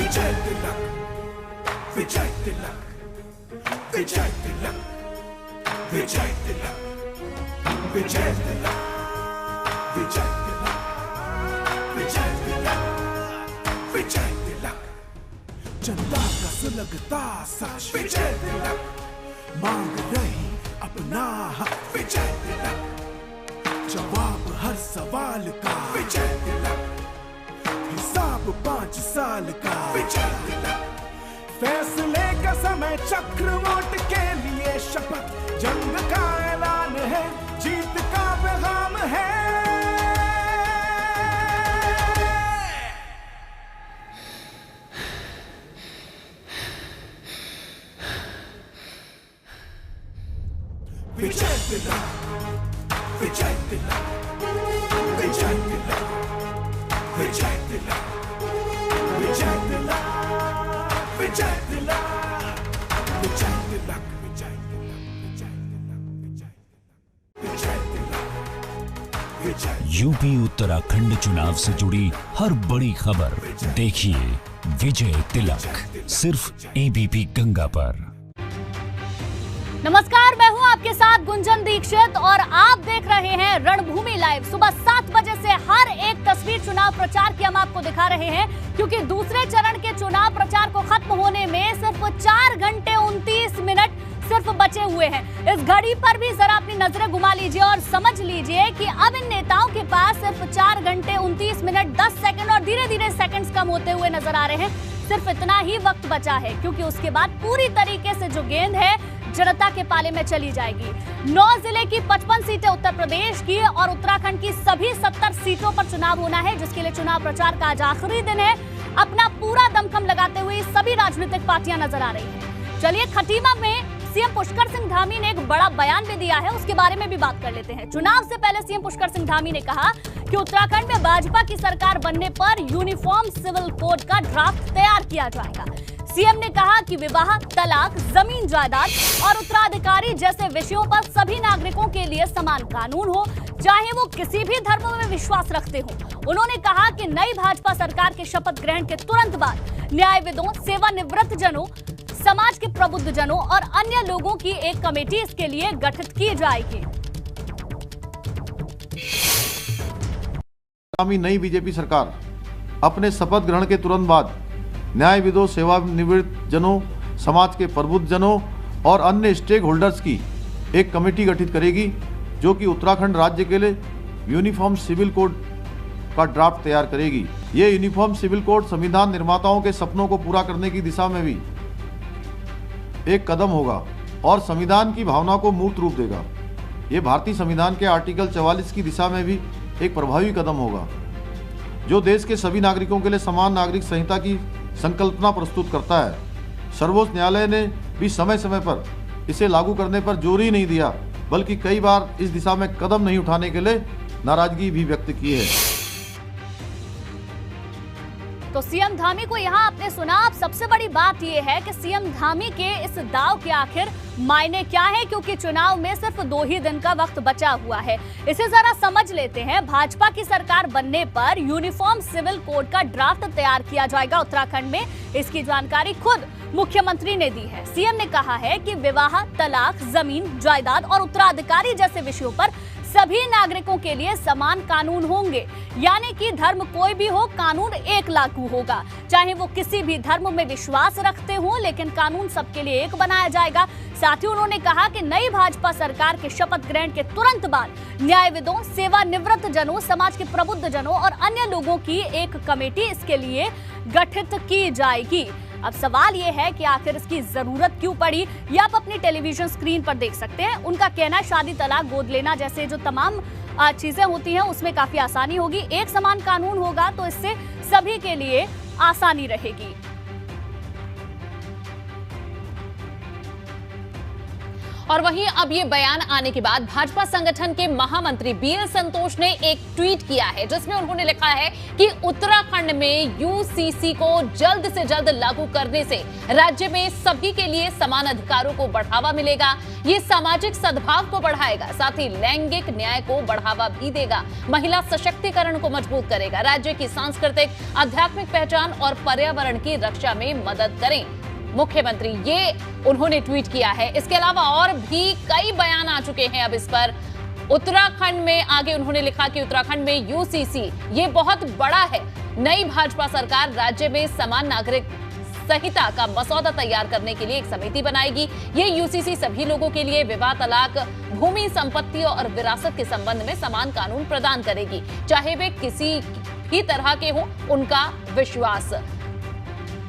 विजय तिलक, विजय तिलक, विजय तिलक, विजय तिलक, विजय तिलक, विजय तिलक, विजय तिलक, विजय तिलक, जनता का सुलगता साक्ष विजय तिलक, मांग रही अपना हक विजय तिलक, जवाब हर सवाल का विजय तिलक, हिसाब 5 साल का विजय तिलक, फैसले का समय चक्र वोट के लिए शपथ, जंग का ऐलान है, जीत का पैगाम है। विजय तिलक, विजय तिलक, विजय तिलक, विजय तिलक, विजय तिलक, विजय तिलक, विजय तिलक, विजय तिलक, विजय तिलक, विजय। यूपी उत्तराखंड चुनाव से जुड़ी हर बड़ी खबर देखिए विजय तिलक सिर्फ एबीपी गंगा पर। नमस्कार, मैं हूं आपके साथ गुंजन दीक्षित और आप देख रहे हैं रणभूमि लाइव। सुबह 7 बजे से हर एक तस्वीर चुनाव प्रचार की हम आपको दिखा रहे हैं, क्योंकि दूसरे चरण के चुनाव प्रचार को खत्म होने में सिर्फ 4 घंटे 29 मिनट सिर्फ बचे हुए हैं। इस घड़ी पर भी जरा अपनी नजरें घुमा लीजिए और समझ लीजिए कि अब इन नेताओं के पास सिर्फ 4 घंटे 29 मिनट 10 सेकंड और धीरे धीरे सेकंड्स कम होते हुए नजर आ रहे हैं। सिर्फ इतना ही वक्त बचा है, क्योंकि उसके बाद पूरी तरीके से जो गेंद है जनता के पाले में चली जाएगी। 9 जिले की 55 सीटें उत्तर प्रदेश की और उत्तराखंड की सभी 70 सीटों पर चुनाव होना है, जिसके लिए चुनाव प्रचार का आज आखिरी दिन है। अपना पूरा दमखम लगाते हुए सभी राजनीतिक पार्टियां नजर आ रही हैं। चलिए, खटीमा में सीएम पुष्कर सिंह धामी ने एक बड़ा बयान भी दिया है, उसके बारे में भी बात कर लेते हैं। चुनाव से पहले सीएम पुष्कर सिंह धामी ने कहा कि उत्तराखंड में भाजपा की सरकार बनने पर यूनिफॉर्म सिविल कोड का ड्राफ्ट तैयार किया जाएगा। सीएम ने कहा कि विवाह, तलाक, जमीन जायदाद और उत्तराधिकारी जैसे विषयों पर सभी नागरिकों के लिए समान कानून हो, चाहे वो किसी भी धर्म में विश्वास रखते हो। उन्होंने कहा कि नई भाजपा सरकार के शपथ ग्रहण के तुरंत बाद न्यायविदों, सेवानिवृत्त जनों, समाज के प्रबुद्ध जनों और अन्य लोगों की एक कमेटी इसके लिए गठित की जाएगी। नई बीजेपी सरकार अपने शपथ ग्रहण के तुरंत बाद न्यायविदों, सेवानिवृत्त जनों, समाज के प्रबुद्ध जनों और अन्य स्टेक होल्डर्स की एक कमेटी गठित करेगी, जो कि उत्तराखंड राज्य के लिए यूनिफॉर्म सिविल कोड का ड्राफ्ट तैयार करेगी। ये यूनिफॉर्म सिविल कोड संविधान निर्माताओं के सपनों को पूरा करने की दिशा में भी एक कदम होगा और संविधान की भावना को मूर्त रूप देगा। ये भारतीय संविधान के आर्टिकल 44 की दिशा में भी एक प्रभावी कदम होगा, जो देश के सभी नागरिकों के लिए समान नागरिक संहिता की संकल्पना प्रस्तुत करता है। सर्वोच्च न्यायालय ने भी समय समय पर इसे लागू करने पर जोर ही नहीं दिया, बल्कि कई बार इस दिशा में कदम नहीं उठाने के लिए नाराजगी भी व्यक्त की है। तो सीएम धामी को यहाँ आपने सुना। अब सबसे बड़ी बात यह है कि सीएम धामी के इस दाव के आखिर मायने क्या है, क्योंकि चुनाव में सिर्फ 2 ही दिन का वक्त बचा हुआ है। इसे जरा समझ लेते हैं। भाजपा की सरकार बनने पर यूनिफॉर्म सिविल कोड का ड्राफ्ट तैयार किया जाएगा उत्तराखंड में। इसकी जानकारी खुद मुख्यमंत्री ने दी है। सीएम ने कहा है कि विवाह, तलाक, जमीन जायदाद और उत्तराधिकारी जैसे विषयों पर सभी नागरिकों के लिए समान कानून होंगे, यानी कि धर्म कोई भी हो, कानून एक लागू होगा। चाहे वो किसी भी धर्म में विश्वास रखते हो, लेकिन कानून सबके लिए एक बनाया जाएगा। साथ ही उन्होंने कहा कि नई भाजपा सरकार के शपथ ग्रहण के तुरंत बाद न्यायविदों, सेवानिवृत्त जनों, समाज के प्रबुद्ध जनों और अन्य लोगों की एक कमेटी इसके लिए गठित की जाएगी। अब सवाल ये है कि आखिर इसकी जरूरत क्यों पड़ी, ये आप अपनी टेलीविजन स्क्रीन पर देख सकते हैं। उनका कहना है शादी, तलाक, गोद लेना जैसे जो तमाम चीजें होती हैं उसमें काफी आसानी होगी। एक समान कानून होगा तो इससे सभी के लिए आसानी रहेगी। और वहीं अब ये बयान आने के बाद भाजपा संगठन के महामंत्री बीएल संतोष ने एक ट्वीट किया है, जिसमें उन्होंने लिखा है कि उत्तराखंड में यूसीसी को जल्द से जल्द लागू करने से राज्य में सभी के लिए समान अधिकारों को बढ़ावा मिलेगा। ये सामाजिक सद्भाव को बढ़ाएगा, साथ ही लैंगिक न्याय को बढ़ावा भी देगा, महिला सशक्तिकरण को मजबूत करेगा, राज्य की सांस्कृतिक आध्यात्मिक पहचान और पर्यावरण की रक्षा में मदद करें। मुख्यमंत्री ये उन्होंने ट्वीट किया है। इसके अलावा और भी कई बयान आ चुके हैं अब इस पर। उत्तराखंड में आगे उन्होंने लिखा कि उत्तराखंड में यूसीसी ये बहुत बड़ा है। नई भाजपा सरकार राज्य में समान नागरिक संहिता का मसौदा तैयार करने के लिए एक समिति बनाएगी। ये यूसीसी सभी लोगों के लिए विवाह, तलाक, भूमि, संपत्ति और विरासत के संबंध में समान कानून प्रदान करेगी, चाहे वे किसी भी तरह के हों। उनका विश्वास।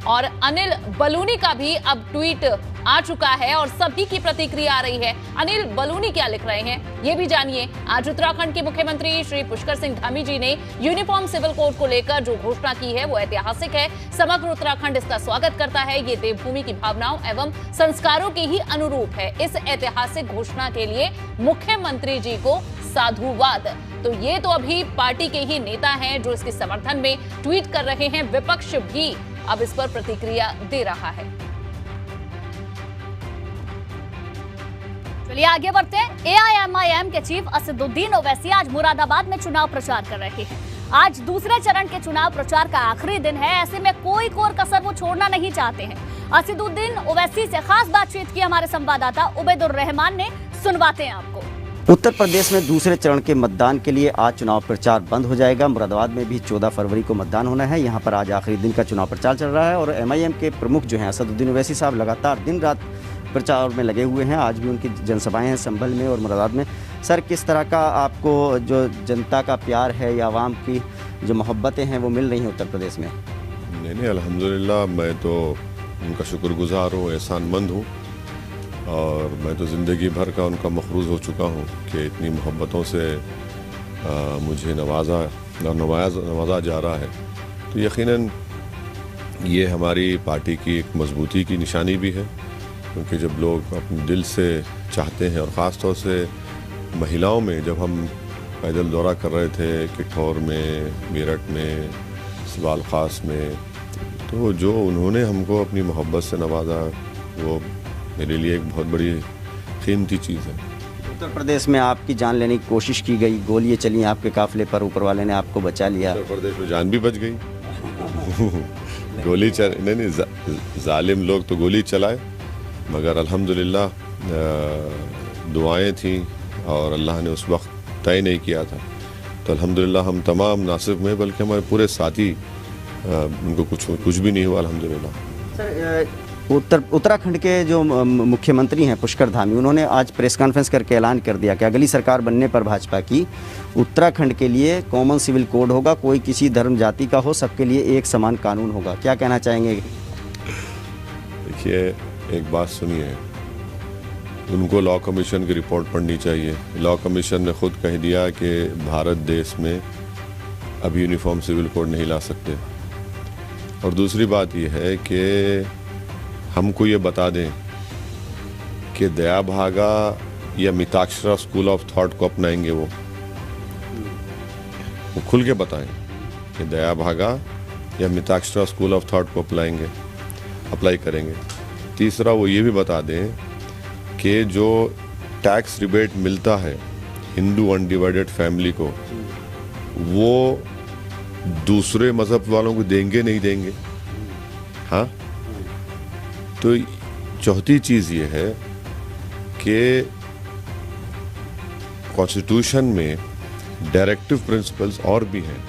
और अनिल बलूनी का भी अब ट्वीट आ चुका है और सभी की प्रतिक्रिया आ रही है। अनिल बलूनी क्या लिख रहे हैं ये भी जानिए। आज उत्तराखंड के मुख्यमंत्री श्री पुष्कर सिंह धामी जी ने यूनिफॉर्म सिविल कोड को लेकर जो घोषणा की है वो ऐतिहासिक है। समग्र उत्तराखंड इसका स्वागत करता है। ये देवभूमि की भावनाओं एवं संस्कारों के ही अनुरूप है। इस ऐतिहासिक घोषणा के लिए मुख्यमंत्री जी को साधुवाद। तो ये तो अभी पार्टी के ही नेता हैं जो इसके समर्थन में ट्वीट कर रहे हैं। विपक्ष भी अब इस पर प्रतिक्रिया दे रहा है। चलिए आगे बढ़ते हैं। एआईएमआईएम के चीफ असदुद्दीन ओवैसी आज मुरादाबाद में चुनाव प्रचार कर रहे हैं। आज दूसरे चरण के चुनाव प्रचार का आखिरी दिन है, ऐसे में कोई कोर कसर वो छोड़ना नहीं चाहते हैं। असदुद्दीन ओवैसी से खास बातचीत की हमारे संवाददाता उबैदुर रहमान ने, सुनवाते हैं आपको। उत्तर प्रदेश में दूसरे चरण के मतदान के लिए आज चुनाव प्रचार बंद हो जाएगा। मुरादाबाद में भी 14 फरवरी को मतदान होना है। यहाँ पर आज आखिरी दिन का चुनाव प्रचार चल रहा है और एमआईएम के प्रमुख जो हैं असदुद्दीन ओवैसी साहब लगातार दिन रात प्रचार में लगे हुए हैं। आज भी उनकी जनसभाएं हैं संभल में और मुरादाबाद में। सर, किस तरह का आपको जो जनता का प्यार है या आवाम की जो मोहब्बतें हैं वो मिल रही हैं उत्तर प्रदेश में? नहीं, अल्हम्दुलिल्लाह मैं तो उनका शुक्रगुजार हूँ, एहसानमंद हूँ और मैं तो ज़िंदगी भर का उनका मखरूज़ हो चुका हूँ कि इतनी मोहब्बतों से मुझे नवाजा जा रहा है। तो यकीनन ये हमारी पार्टी की एक मजबूती की निशानी भी है, क्योंकि जब लोग अपने दिल से चाहते हैं और ख़ास तौर से महिलाओं में, जब हम पैदल दौरा कर रहे थे किठौर में, मेरठ में, सवाल ख़ास में, तो जो उन्होंने हमको अपनी मोहब्बत से नवाजा वो मेरे लिए एक बहुत बड़ी कीमती चीज़ है। उत्तर प्रदेश में आपकी जान लेने की कोशिश की गई, गोलियां चली आपके काफिले पर, ऊपर वाले ने आपको बचा लिया। उत्तर प्रदेश में जान भी बच गई। गोली नहीं, जालिम लोग तो गोली चलाए, मगर अल्हम्दुलिल्लाह दुआएं थी और अल्लाह ने उस वक्त तय नहीं किया था। तो अल्हम्दुलिल्लाह हम तमाम ना सिर्फ में बल्कि हमारे पूरे साथी उनको कुछ भी नहीं हुआ अल्हम्दुलिल्लाह। सर, उत्तराखंड के जो मुख्यमंत्री हैं पुष्कर धामी, उन्होंने आज प्रेस कॉन्फ्रेंस करके ऐलान कर दिया कि अगली सरकार बनने पर भाजपा की उत्तराखंड के लिए कॉमन सिविल कोड होगा, कोई किसी धर्म जाति का हो, सबके लिए एक समान कानून होगा। क्या कहना चाहेंगे? देखिए, एक बात सुनिए, उनको लॉ कमीशन की रिपोर्ट पढ़नी चाहिए। लॉ कमीशन ने खुद कह दिया कि भारत देश में अभी यूनिफॉर्म सिविल कोड नहीं ला सकते। और दूसरी बात यह है कि हमको ये बता दें कि दया भागा या मिताक्षरा स्कूल ऑफ थॉट को अपनाएंगे, वो खुल के बताएं कि दया भागा या मिताक्षरा स्कूल ऑफ थॉट को अप्लाई करेंगे। तीसरा, वो ये भी बता दें कि जो टैक्स रिबेट मिलता है हिंदू अनडिवाइडेड फैमिली को, वो दूसरे मज़हब वालों को देंगे नहीं देंगे। हाँ, तो चौथी चीज़ ये है कि कॉन्स्टिट्यूशन में डायरेक्टिव प्रिंसिपल्स और भी हैं।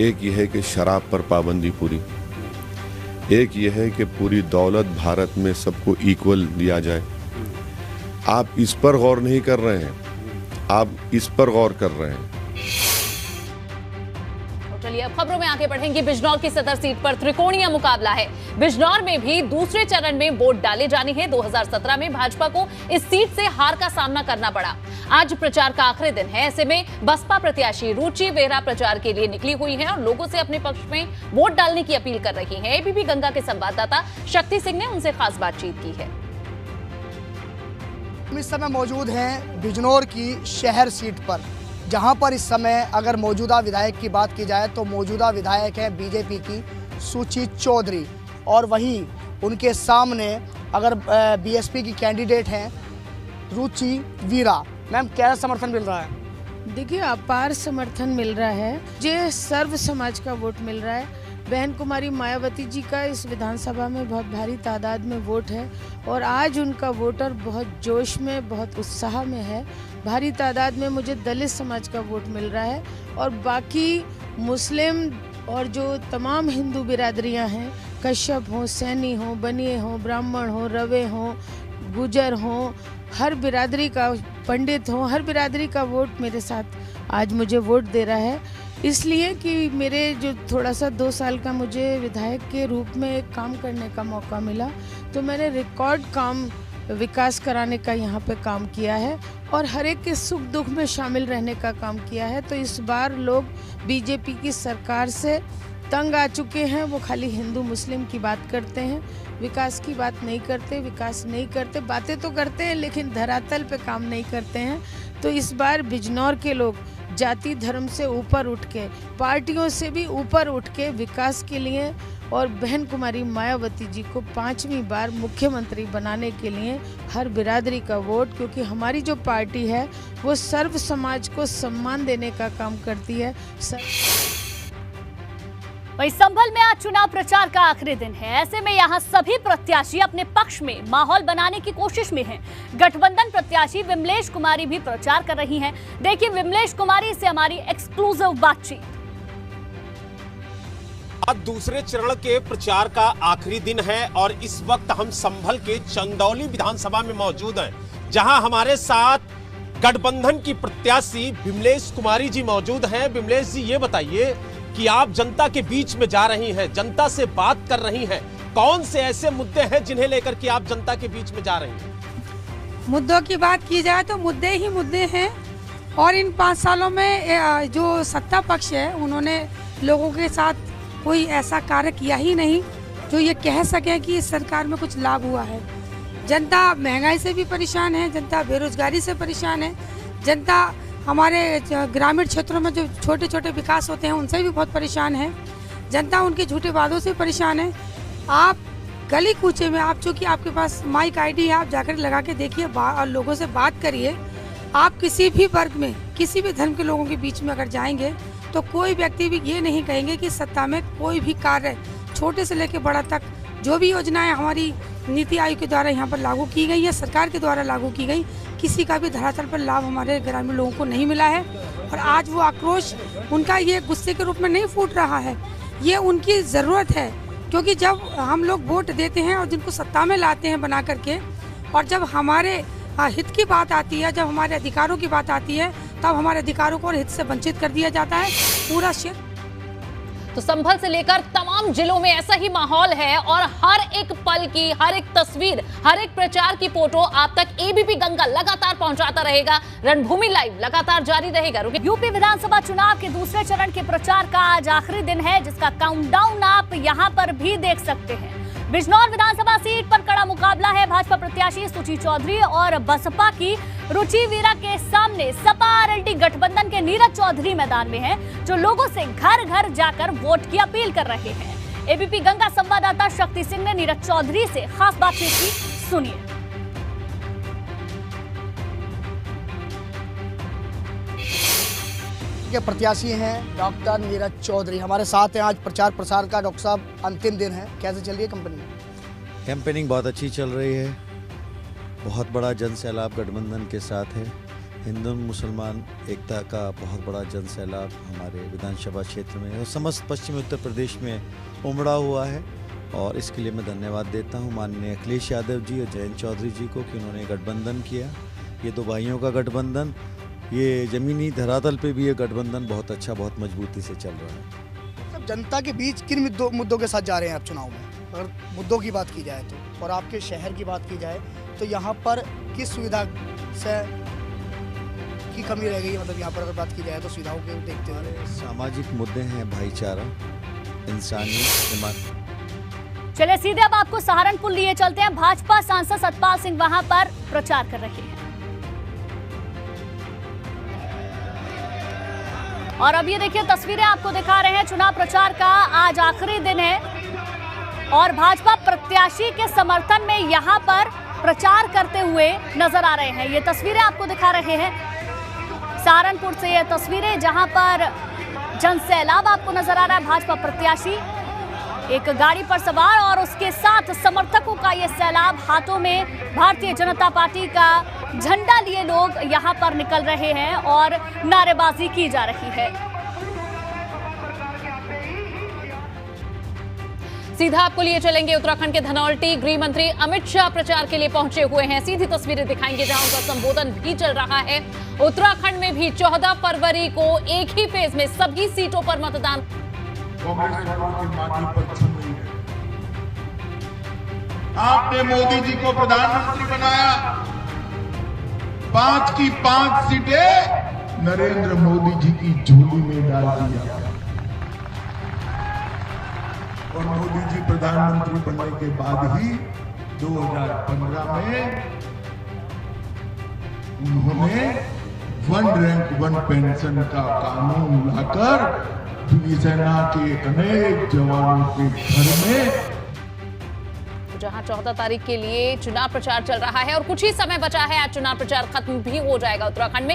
एक ये है कि शराब पर पाबंदी पूरी, एक ये है कि पूरी दौलत भारत में सबको इक्वल दिया जाए। आप इस पर गौर नहीं कर रहे हैं, आप इस पर गौर कर रहे हैं। चलिए अब खबरों में आगे बढ़ेंगे। बिजनौर की सदर सीट पर त्रिकोणीय मुकाबला है। बिजनौर में भी दूसरे चरण में वोट डाले जाने हैं। 2017 में भाजपा को इस सीट से हार का सामना करना पड़ा। आज प्रचार का आखिरी दिन है, ऐसे में बसपा प्रत्याशी रुचि वेरा प्रचार के लिए निकली हुई हैं और लोगों से अपने पक्ष में वोट डालने की अपील कर रही हैं। एबीपी गंगा के संवाददाता शक्ति सिंह ने उनसे खास बातचीत की है। हम इस समय मौजूद हैं बिजनौर की शहर सीट पर, जहां पर इस समय अगर मौजूदा विधायक की बात की जाए तो मौजूदा विधायक है बीजेपी की सुची चौधरी, और वहीं उनके सामने अगर बीएसपी की कैंडिडेट हैं रुचि वीरा। मैम, क्या समर्थन मिल रहा है? देखिए, अपार समर्थन मिल रहा है, जो सर्व समाज का वोट मिल रहा है। बहन कुमारी मायावती जी का इस विधानसभा में बहुत भारी तादाद में वोट है और आज उनका वोटर बहुत जोश में, बहुत उत्साह में है। भारी तादाद में मुझे दलित समाज का वोट मिल रहा है और बाकी मुस्लिम और जो तमाम हिंदू बिरादरियां हैं, कश्यप हों, सैनी हों, बनिए हों, ब्राह्मण हों, रवे हों, गुजर हों, हर बिरादरी का, पंडित हों, हर बिरादरी का वोट मेरे साथ आज मुझे वोट दे रहा है। इसलिए कि मेरे जो थोड़ा सा 2 साल का मुझे विधायक के रूप में काम करने का मौका मिला, तो मैंने रिकॉर्ड काम विकास कराने का यहाँ पे काम किया है और हर एक के सुख दुख में शामिल रहने का काम किया है। तो इस बार लोग बीजेपी की सरकार से तंग आ चुके हैं। वो खाली हिंदू मुस्लिम की बात करते हैं, विकास की बात नहीं करते, विकास नहीं करते, बातें तो करते हैं लेकिन धरातल पे काम नहीं करते हैं। तो इस बार बिजनौर के लोग जाति धर्म से ऊपर उठ के, पार्टियों से भी ऊपर उठ के विकास के लिए और बहन कुमारी मायावती जी को 5वीं बार मुख्यमंत्री बनाने के लिए हर बिरादरी का वोट, क्योंकि हमारी जो पार्टी है वो सर्व समाज को सम्मान देने का काम करती है। वहीं संभल में आज चुनाव प्रचार का आखिरी दिन है। ऐसे में यहां सभी प्रत्याशी अपने पक्ष में माहौल बनाने की कोशिश में हैं। गठबंधन प्रत्याशी विमलेश कुमारी भी प्रचार कर रही हैं। देखिए विमलेश कुमारी से हमारी एक्सक्लूसिव बातचीत। आज दूसरे चरण के प्रचार का आखिरी दिन है और इस वक्त हम संभल के चंदौली विधानसभा में मौजूद हैं, जहां हमारे साथ गठबंधन की प्रत्याशी विमलेश कुमारी जी मौजूद हैं। विमलेश जी, ये बताइए कि आप जनता के बीच में जा रही हैं, जनता से बात कर रही हैं, कौन से ऐसे मुद्दे हैं जिन्हें लेकर के आप जनता के बीच में जा रही हैं? मुद्दों की बात की जाए तो मुद्दे ही मुद्दे हैं और इन 5 सालों में जो सत्ता पक्ष है उन्होंने लोगों के साथ कोई ऐसा कार्य किया ही नहीं जो ये कह सके कि इस सरकार में कुछ लाभ हुआ है। जनता महंगाई से भी परेशान है, जनता बेरोजगारी से परेशान है, जनता हमारे ग्रामीण क्षेत्रों में जो छोटे छोटे विकास होते हैं उनसे भी बहुत परेशान है, जनता उनके झूठे वादों से परेशान है। आप गली कूचे में, आप चूँकि आपके पास माइक आईडी है, आप जाकर लगा के देखिए और लोगों से बात करिए। आप किसी भी वर्ग में, किसी भी धर्म के लोगों के बीच में अगर जाएंगे तो कोई व्यक्ति भी ये नहीं कहेंगे कि सत्ता में कोई भी कार्य छोटे से लेकर बड़ा तक जो भी योजनाएं हमारी नीति आयोग के द्वारा यहाँ पर लागू की गई है, सरकार के द्वारा लागू की गई, किसी का भी धरातल पर लाभ हमारे ग्रामीण लोगों को नहीं मिला है। और आज वो आक्रोश उनका ये गुस्से के रूप में नहीं फूट रहा है, ये उनकी ज़रूरत है। क्योंकि जब हम लोग वोट देते हैं और जिनको सत्ता में लाते हैं बना करके, और जब हमारे हित की बात आती है, जब हमारे अधिकारों की बात आती है, तब हमारे अधिकारों को और हित से वंचित कर दिया जाता है। पूरा क्षेत्र तो संभल से लेकर तमाम जिलों में ऐसा ही माहौल है और हर एक पल की, हर एक तस्वीर, हर एक प्रचार की फोटो आप तक एबीपी गंगा लगातार पहुंचाता रहेगा। रणभूमि लाइव लगातार जारी रहेगा। यूपी विधानसभा चुनाव के दूसरे चरण के प्रचार का आज आखिरी दिन है, जिसका काउंटडाउन आप यहां पर भी देख सकते हैं। बिजनौर विधानसभा सीट पर कड़ा मुकाबला है। भाजपा प्रत्याशी सुची चौधरी और बसपा की रुचि वीरा के सामने सपा आरएलडी गठबंधन के नीरज चौधरी मैदान में हैं, जो लोगों से घर घर जाकर वोट की अपील कर रहे हैं। एबीपी गंगा संवाददाता शक्ति सिंह ने नीरज चौधरी से खास बातचीत की, सुनिए। के प्रत्याशी हैं डॉक्टर नीरज चौधरी हमारे साथ हैं। आज प्रचार प्रसार का डॉक्टर साहब अंतिम दिन है, कैसे चल रही है कंपनी? कैंपेनिंग बहुत अच्छी चल रही है। बहुत बड़ा जन सैलाब गठबंधन के साथ है। हिंदू मुसलमान एकता का बहुत बड़ा जन सैलाब हमारे विधानसभा क्षेत्र में और समस्त पश्चिमी उत्तर प्रदेश में उमड़ा हुआ है और इसके लिए मैं धन्यवाद देता हूं माननीय अखिलेश यादव जी और जयंत चौधरी जी को कि उन्होंने गठबंधन किया। ये दो भाइयों का गठबंधन, ये जमीनी धरातल पे भी ये गठबंधन बहुत अच्छा, बहुत मजबूती से चल रहा है। सब जनता के बीच किन मुद्दों के साथ जा रहे हैं आप चुनाव में? अगर मुद्दों की बात की जाए तो, और आपके शहर की बात की जाए तो यहाँ पर किस सुविधा से की कमी रह गई? मतलब यहाँ पर अगर बात की जाए तो सुविधाओं के देखते हुए सामाजिक मुद्दे हैं, भाईचारा, इंसानियत। चलिए सीधे अब आपको सहारनपुर लिए चलते हैं। भाजपा सांसद सतपाल सिंह वहां पर प्रचार कर रहे हैं। और अब ये देखिए तस्वीरें आपको दिखा रहे हैं, चुनाव प्रचार का आज आखिरी दिन है और भाजपा प्रत्याशी के समर्थन में यहां पर प्रचार करते हुए नजर आ रहे हैं। ये तस्वीरें आपको दिखा रहे हैं सहारनपुर से, ये तस्वीरें जहां पर जनसैलाब आपको नजर आ रहा है। भाजपा प्रत्याशी एक गाड़ी पर सवार और उसके साथ समर्थकों का ये सैलाब, हाथों में भारतीय जनता पार्टी का झंडा लिए लोग यहां पर निकल रहे हैं और नारेबाजी की जा रही है। सीधा आपको लिए चलेंगे उत्तराखंड के धनौल्टी। गृह मंत्री अमित शाह प्रचार के लिए पहुंचे हुए हैं। सीधी तस्वीरें दिखाएंगे जहां उनका संबोधन भी चल रहा है। उत्तराखंड में भी 14 फरवरी को एक ही फेज में सभी सीटों पर मतदान। कांग्रेस वालों की माटी पर छू रही है। आपने मोदी जी को प्रधानमंत्री बनाया, 5 की 5 सीटें नरेंद्र मोदी जी की झोली में डाल दिया और मोदी जी प्रधानमंत्री बनने के बाद ही 2015 में उन्होंने 1 रैंक 1 पेंशन का कानून लाकर सेना के अनेक जवानों के घर में, जहां 14 तारीख के लिए चुनाव प्रचार चल रहा है और कुछ ही समय बचा है, आज चुनाव प्रचार खत्म भी हो जाएगा उत्तराखंड में।